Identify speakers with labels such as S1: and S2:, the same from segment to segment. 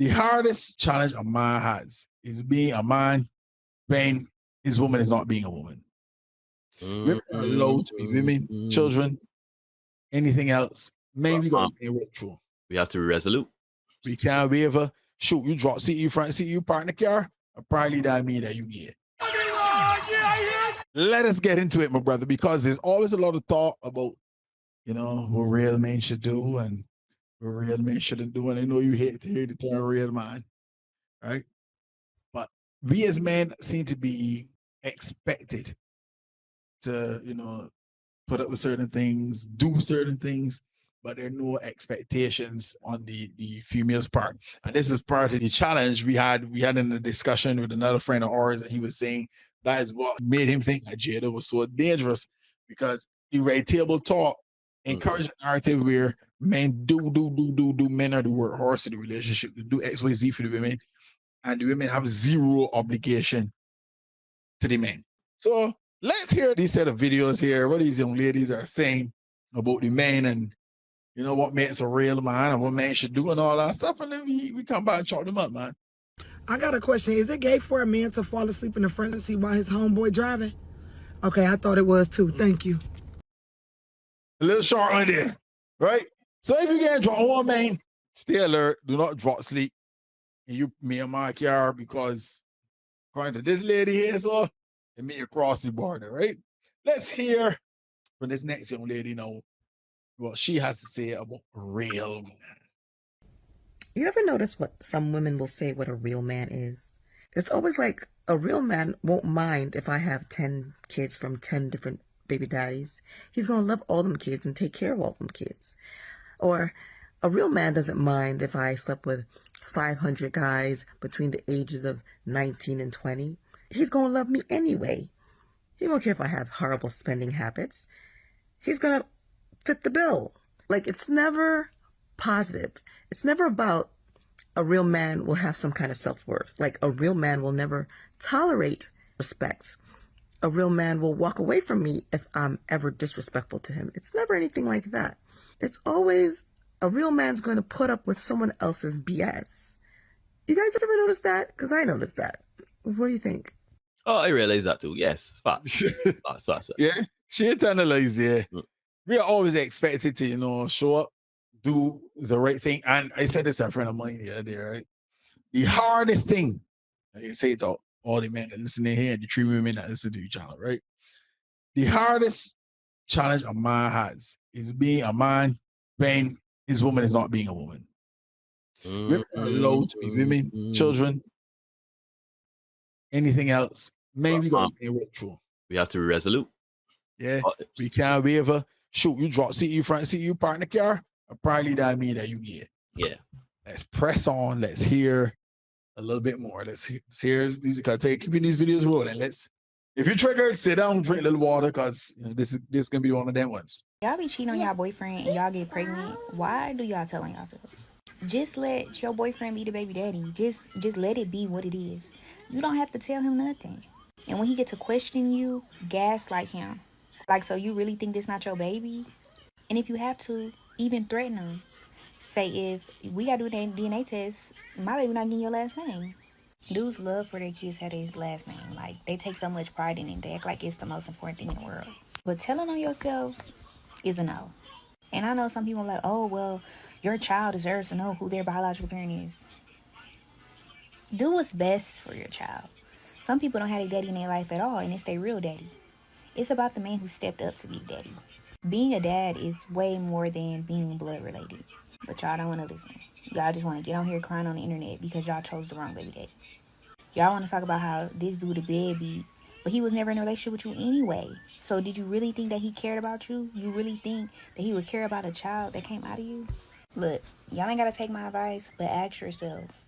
S1: The hardest challenge a man has is being a man when his woman is not being a woman. Women are allowed to be women, children, anything else. Maybe got to work through.
S2: We have to be resolute.
S1: We can't waver. Shoot, you drop seat you front seat you park in the car. Apparently that mean that you get. Let us get into it, my brother, because there's always a lot of thought about, what real men should do and what real men shouldn't do. And I know you hate to hear the term real man, right? But we as men seem to be expected to, put up with certain things, do certain things, but there are no expectations on the female's part. And this is part of the challenge we had in a discussion with another friend of ours, and he was saying that is what made him think that Jada was so dangerous, because the red table talk encouraged a narrative where men do men are the workhorse of the relationship, to do XYZ for the women, and the women have zero obligation to the men. So let's hear these set of videos here, what these young ladies are saying about the men and what makes a real man and what man should do and all that stuff. And then we come back and chalk them up, man.
S3: I got a question. Is it gay for a man to fall asleep in the front seat while his homeboy driving? Okay, I thought it was too. Thank you.
S1: A little short one there, right? So if you get drunk on, man, stay alert. Do not drop sleep. And you me and my car, because according to this lady here, so it may cross the border, right? Let's hear from this next young lady now what she has to say about a real man.
S4: You ever notice what some women will say what a real man is? It's always like a real man won't mind if I have 10 kids from 10 different baby daddies. He's going to love all them kids and take care of all them kids. Or a real man doesn't mind if I slept with 500 guys between the ages of 19 and 20. He's going to love me anyway. He won't care if I have horrible spending habits. He's going to fit the bill. Like, it's never positive. It's never about a real man will have some kind of self-worth. Like, a real man will never tolerate respect. A real man will walk away from me if I'm ever disrespectful to him. It's never anything like that. It's always a real man's going to put up with someone else's BS. You guys ever notice that? Because I noticed that. What do you think?
S2: Oh, I realize that too. Yes, facts. Facts.
S1: Yeah, she internalized there. We are always expected to, show up, do the right thing. And I said this to a friend of mine the other day, right? The hardest thing, I say it to all the men that listen in here and the 3 women that listen to each other, right? The hardest challenge a man has is being a man when his woman is not being a woman. Women are allowed to be women, children, anything else. Maybe got to work through.
S2: We have to be resolute.
S1: Yeah, we can't waver. Shoot, you drop seat you front seat you park in the car. Apparently that mean that you get.
S2: Yeah.
S1: Let's press on. Let's hear a little bit more. Let's hear these. Keeping these videos rolling. If you're triggered, sit down, drink a little water, because this is gonna be one of them ones.
S5: Y'all be cheating on y'all boyfriend and y'all get pregnant. Why do y'all tell on yourselves? Just let your boyfriend be the baby daddy. Just let it be what it is. You don't have to tell him nothing. And when he gets to question you, gaslight him. Like, so you really think this not your baby? And if you have to, even threaten him. Say, if we gotta do a DNA test, my baby not getting your last name. Dudes love for their kids have their last name. Like, they take so much pride in it. They act like it's the most important thing in the world. But telling on yourself is a no. And I know some people are like, oh, well, your child deserves to know who their biological parent is. Do what's best for your child. Some people don't have a daddy in their life at all, and it's their real daddy. It's about the man who stepped up to be daddy. Being a dad is way more than being blood related. But y'all don't want to listen. Y'all just want to get on here crying on the internet because y'all chose the wrong baby daddy. Y'all want to talk about how this dude a deadbeat, but he was never in a relationship with you anyway. So did you really think that he cared about you? You really think that he would care about a child that came out of you? Look, y'all ain't got to take my advice, but ask yourself,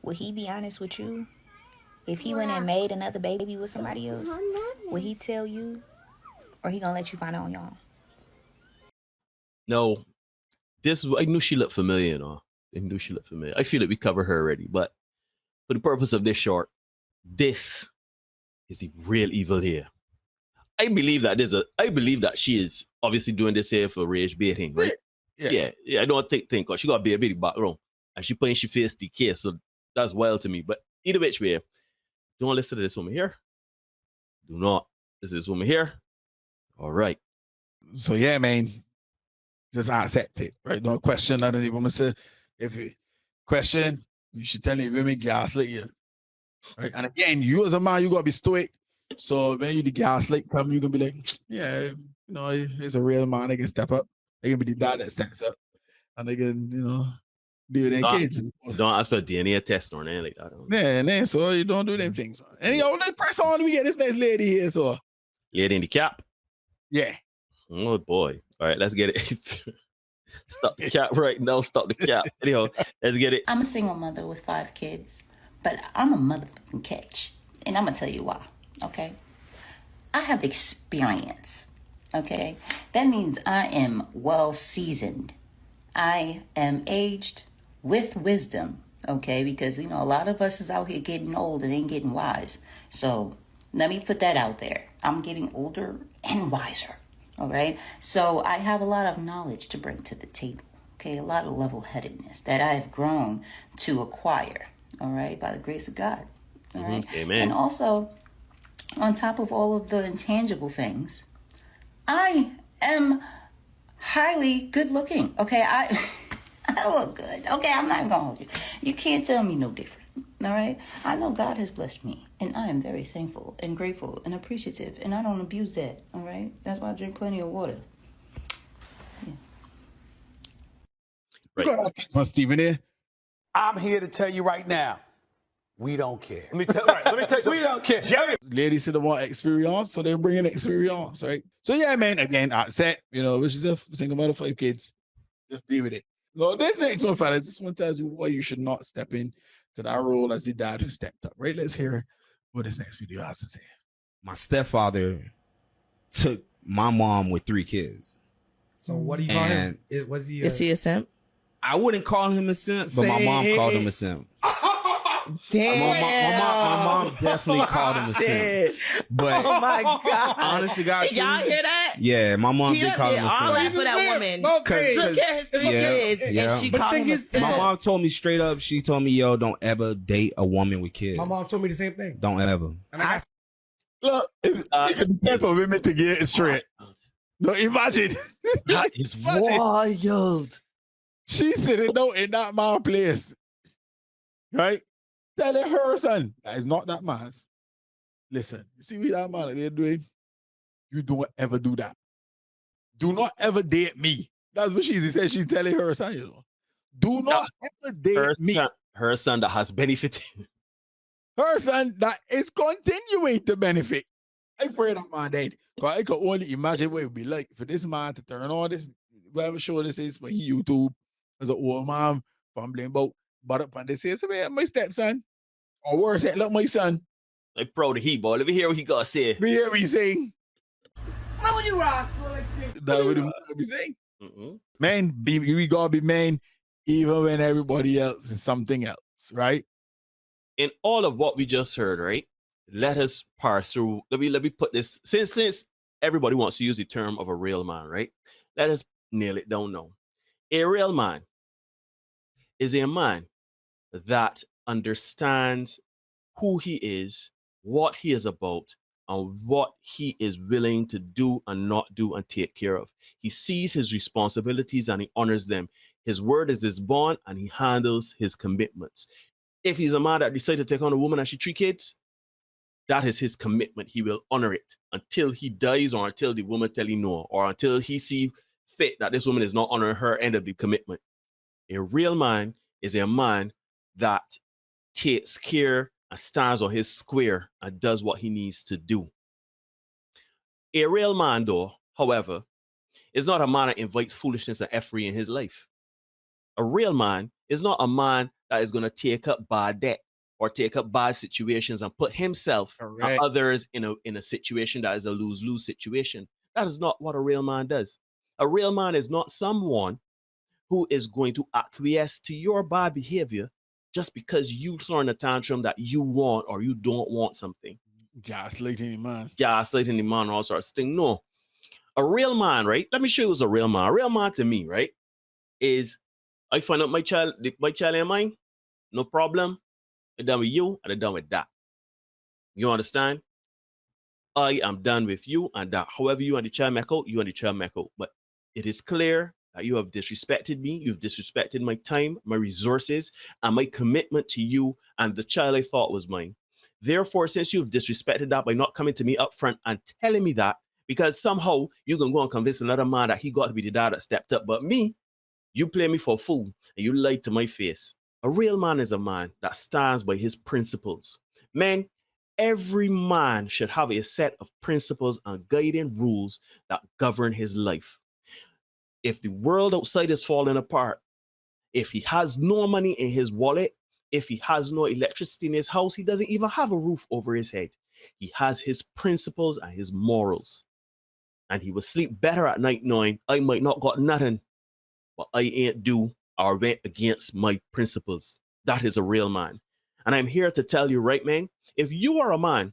S5: would he be honest with you? If he went and made another baby with somebody else, would he tell you? Or he gonna let you find out on your own?
S2: No, I knew she looked familiar, I feel like we covered her already, but for the purpose of this short, this is the real evil here. I believe that she is obviously doing this here for rage baiting, right? Yeah. I don't think because she got a baby background. and she playing she face the case. So that's wild to me. But either which way, don't listen to this woman here. Do not listen to this woman here. All right.
S1: So yeah, man, just accept it, right? Don't question none of the woman. Say if you question, you should tell the women gaslight you, right? And again, you as a man, you gotta be stoic. So when you the gaslight come, you gonna be like, yeah, you know, it's a real man. They can step up. They can be the dad that steps up, and they can, you know, deal with their kids.
S2: Don't ask for a DNA test or anything like that.
S1: Yeah, so you don't do them things. Anyhow, let's press on. We get this next lady here. So
S2: Lady in the cap.
S1: yeah.
S2: Oh boy. All right, let's get it. Stop the cap right now. Stop the cap. Anyhow, let's get it.
S6: I'm a single mother with 5 kids, but I'm a motherfucking catch. And I'm going to tell you why, okay? I have experience, okay? That means I am well seasoned. I am aged with wisdom, okay? Because, you know, a lot of us is out here getting old and ain't getting wise. So let me put that out there. I'm getting older and wiser. All right. So I have a lot of knowledge to bring to the table. Okay. A lot of level-headedness that I have grown to acquire. All right. By the grace of God. All right.
S2: Amen.
S6: And also, on top of all of the intangible things, I am highly good looking. Okay. I look good. Okay. I'm not even going to hold you. You can't tell me no different. All right. I know God has blessed me, and I am very thankful and grateful and appreciative, and I don't abuse that. All right. That's why I drink plenty of water.
S2: Right.
S1: From Stephen here.
S7: I'm here to tell you right now, we don't care.
S8: Let me tell you
S7: We don't care.
S8: Jerry.
S1: Ladies said they want experience, so they're bringing experience, right? So yeah, man. Again, accept, you know, which is a single mother, 5 kids. Just deal with it. So this next one, fellas, this one tells you why you should not step in to that role as the dad who stepped up, right? Let's hear what this next video has to say.
S9: My stepfather took my mom with 3 kids.
S10: So what do you call him?
S9: And
S10: Was he?
S4: Is he a simp?
S9: I wouldn't call him a simp, but my mom called him a simp.
S4: Damn.
S9: My mom definitely called him a simp. But
S4: Oh my God.
S9: honest to God,
S4: Y'all hear that?
S9: yeah, my mom did call him a
S4: all that
S9: simp.
S4: for that woman.
S10: Okay.
S4: Took care of his 3 kids,
S9: yeah.
S4: and she
S10: But
S4: called
S10: thing
S4: him a
S10: is,
S4: simp.
S9: My mom told me straight up, she told me, yo, don't ever date a woman with kids.
S10: My mom told me the same thing.
S9: Don't ever.
S10: And I got
S1: Look, it's depends for women to get it straight. No, imagine.
S2: That is wild.
S1: She's sitting down in that man place, right? Telling her son that is not that man's. Listen, you see what that man they're doing? You don't ever do that. Do not ever date me. That's what she said. She's telling her son, you know. Do not ever date me.
S2: Her son that has benefited.
S1: Her son that is continuing to benefit. I pray that man dead. Because I could only imagine what it would be like for this man to turn on this, whatever show this is for YouTube, as an old man fumbling about, but up and they say, so man, my stepson, or worse, look, my son.
S2: I'm proud of he, boy. Let me hear what he got to say.
S1: We hear me saying.
S3: What would you rock?
S1: That would be saying. Man, we gotta be men, even when everybody else is something else, right?
S2: In all of what we just heard, right? Let us parse through. Let me put this, since everybody wants to use the term of a real man, right? Let us nail it down now. A real man is a man that understands who he is, what he is about, and what he is willing to do and not do and take care of. He sees his responsibilities and he honors them. His word is his bond and he handles his commitments. If he's a man that decides to take on a woman and she 3 kids, that is his commitment. He will honor it until he dies or until the woman tell him no, or until he see fit that this woman is not honoring her end of the commitment. A real man is a man that takes care and stands on his square and does what he needs to do. A real man, though, however, is not a man that invites foolishness and effery in his life. A real man is not a man that is going to take up bad debt or take up bad situations and put himself and others in a situation that is a lose-lose situation. That is not what a real man does. A real man is not someone who is going to acquiesce to your bad behavior just because you throwing a tantrum that you want or you don't want something.
S1: Gaslighting the man.
S2: Gaslighting the man, all sorts of things. No. A real man, right? Let me show you who's a real man. A real man to me, right, is I find out my child ain't mine, no problem. I'm done with you, and I'm done with that. You understand? I am done with you and that. However you and the child make out, you and the child make out. But it is clear that you have disrespected me. You've disrespected my time, my resources, and my commitment to you and the child I thought was mine. Therefore, since you've disrespected that by not coming to me up front and telling me that, because somehow you can go and convince another man that he got to be the dad that stepped up. But me, you play me for a fool and you lied to my face. A real man is a man that stands by his principles. Man, every man should have a set of principles and guiding rules that govern his life. If the world outside is falling apart, if he has no money in his wallet, if he has no electricity in his house, he doesn't even have a roof over his head. He has his principles and his morals. And he will sleep better at night knowing I might not got nothing, but I ain't do or went against my principles. That is a real man. And I'm here to tell you, right, man, if you are a man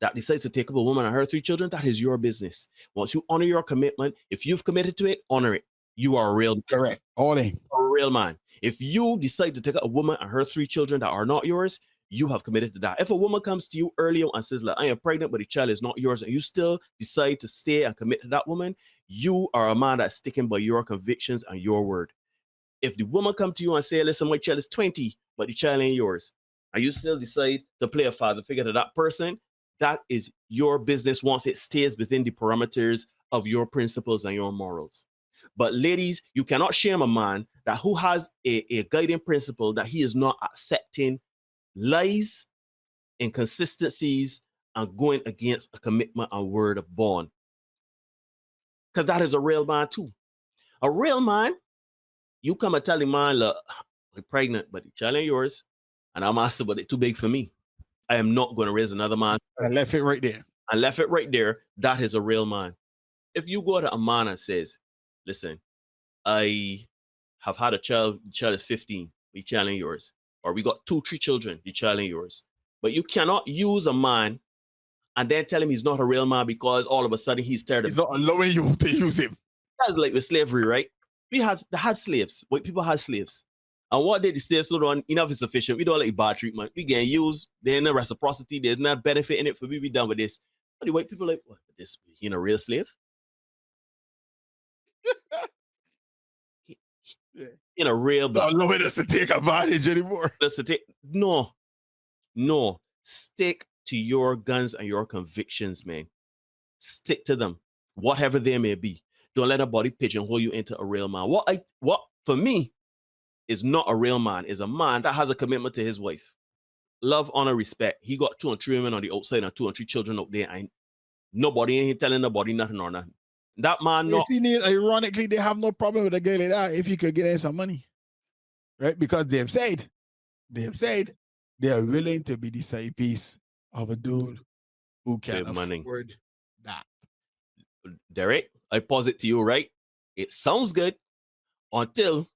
S2: that decides to take up a woman and her 3 children, that is your business. Once you honor your commitment, if you've committed to it, honor it. You are a real man.
S1: Correct. All in.
S2: A real man. If you decide to take up a woman and her 3 children that are not yours, you have committed to that. If a woman comes to you earlier and says, "Look, I am pregnant, but the child is not yours," and you still decide to stay and commit to that woman, you are a man that's sticking by your convictions and your word. If the woman come to you and say, "Listen, my child is 20, but the child ain't yours," and you still decide to play a father figure to that person, that is your business once it stays within the parameters of your principles and your morals. But ladies, you cannot shame a man that who has a guiding principle that he is not accepting lies, inconsistencies, and going against a commitment and word of bond. Because that is a real man too. A real man, you come and tell the man, "Look, I'm pregnant, but the child ain't yours, and I'm asking, but it's too big for me. I am not going to raise another man."
S1: I left it right there.
S2: I left it right there. That is a real man. If you go to a man and says, "Listen, I have had a child, the child is 15, the child ain't yours," or "We got 2, 3 children, the child ain't yours," but you cannot use a man and then tell him he's not a real man because all of a sudden he's tired of
S1: He's not allowing you to use him.
S2: That's like with slavery, right? They had slaves. White people had slaves. And what did the slaves so on? Enough is sufficient. We don't like bad treatment. We getting used. There's no reciprocity. There's no benefit in it for me. We done with this. But the white people like, what? This, he a real slave?
S1: Yeah.
S2: In a real
S1: Not allowing us to take advantage anymore.
S2: No. Stick to your guns and your convictions, man. Stick to them, whatever they may be. Don't let a body pigeonhole you into a real man. What for me is not a real man is a man that has a commitment to his wife. Love, honor, respect. He got 2 and 3 women on the outside and 2 and 3 children out there. And nobody ain't telling nobody nothing or nothing. That man,
S1: You see, Neil, ironically, they have no problem with a guy like that if he could get in some money. Right? Because they've said they are willing to be the side piece of a dude who can afford that.
S2: Derek, I pause it to you, right? It sounds good until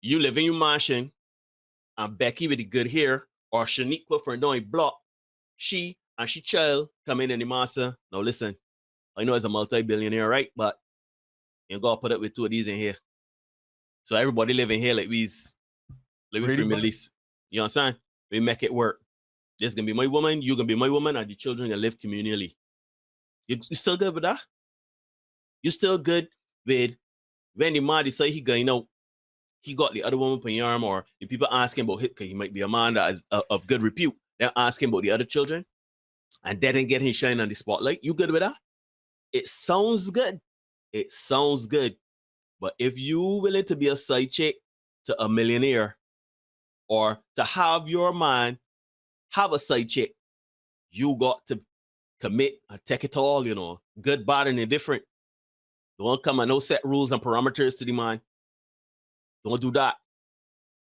S2: you live in your mansion and Becky with the good hair or Shaniqua for knowing block, she and she child come in and the master. Now listen, I know it's a multi-billionaire, right? But you gotta put up with 2 of these in here. So everybody living here like we's free Middle East. You understand? We make it work. This gonna be my woman, you gonna be my woman, and the children gonna live communally. You still good with that? You still good with when the man decide he going out, he got the other woman on your arm, or the people asking about it, because he might be a man that is of good repute. They're asking about the other children, and they didn't get him shine on the spotlight. You good with that? It sounds good. It sounds good. But if you willing to be a side chick to a millionaire, or to have your man have a side chick, you got to commit and take it all, good, bad, and indifferent. Don't come and no set rules and parameters to the man. Don't do that.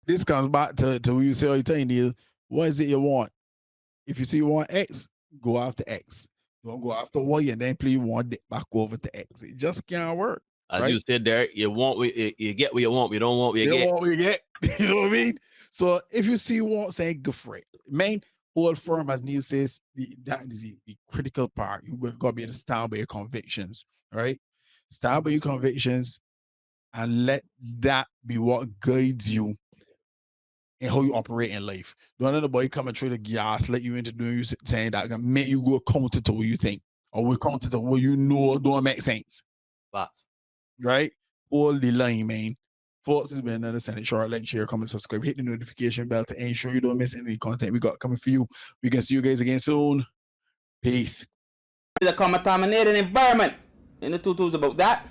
S1: This comes back to what you say all the time, Neil. What is it you want? If you say you want X, go after X. Don't go after Y and then play one back over to X. It just can't work.
S2: As you said there, you get what you want. You don't want what you get.
S1: You don't want what you get. You know what I mean? So if you see you want, say, go for it. Main hold firm, as Neil says, that is the critical part. You got to be able to stand by your convictions, right? Stand by your convictions. and let that be what guides you and how you operate in life. Don't let nobody coming through the gas, let you into doing you saying that can make you go counter to what you think or we counter to what you know don't make sense.
S2: Box.
S1: Right? Hold the line, man. Folks, this has been another Senate Short. Like, share, comment, subscribe, hit the notification bell to ensure you don't miss any content we got coming for you. We can see you guys again soon. Peace.
S8: It's a contaminated environment. And the tutu's about that.